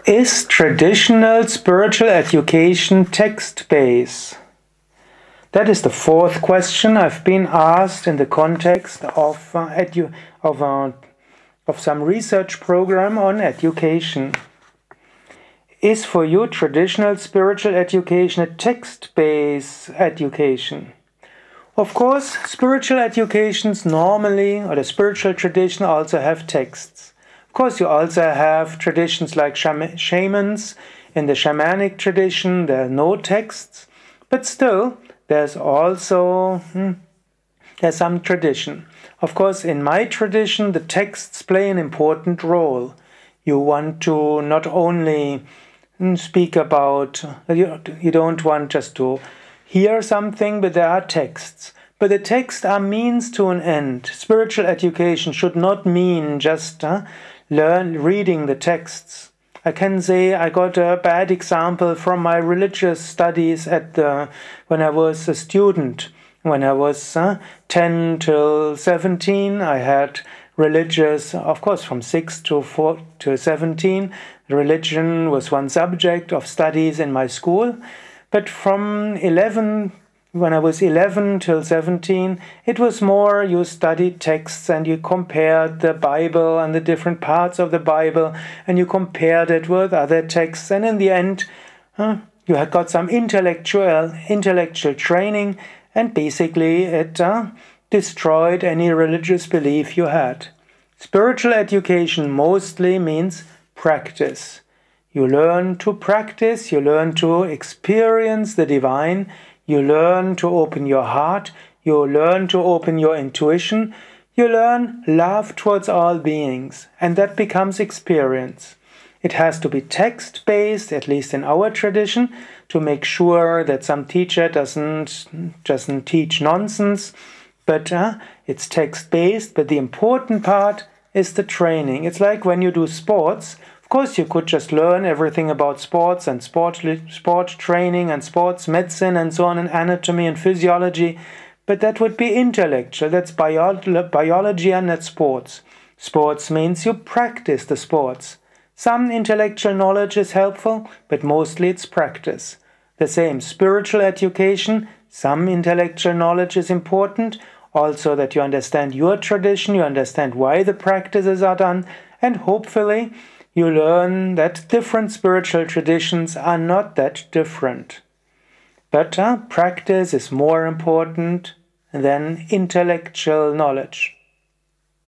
Is traditional spiritual education text-based? That is the fourth question I've been asked in the context of some research program on education. Is for you traditional spiritual education a text-based education? Of course, spiritual educations normally, or the spiritual tradition, also have texts. Of course, you also have traditions like shamans. In the shamanic tradition, there are no texts, but still, there's also there's some tradition. Of course, in my tradition, the texts play an important role. You want to not only speak about, you don't want just to hear something, but there are texts. But the texts are means to an end. Spiritual education should not mean just reading the texts. I can say I got a bad example from my religious studies when I was a student. When I was 10 till 17, I had religious, of course, from 6 to 17. Religion was one subject of studies in my school. But from when I was 11 till 17, it was more you studied texts and you compared the Bible and the different parts of the Bible and you compared it with other texts, and in the end you had got some intellectual training, and basically it destroyed any religious belief you had. Spiritual education mostly means practice. You learn to practice, you learn to experience the divine, you learn to open your heart, you learn to open your intuition, you learn love towards all beings, and that becomes experience. It has to be text-based, at least in our tradition, to make sure that some teacher doesn't teach nonsense, but it's text-based, but the important part is the training. It's like when you do sports. Of course, you could just learn everything about sports and sport training and sports medicine and so on, and anatomy and physiology, but that would be intellectual. That's biology and that's sports. Sports means you practice the sports. Some intellectual knowledge is helpful, but mostly it's practice. The same spiritual education, some intellectual knowledge is important, also that you understand your tradition, you understand why the practices are done, and hopefully you learn that different spiritual traditions are not that different. But practice is more important than intellectual knowledge.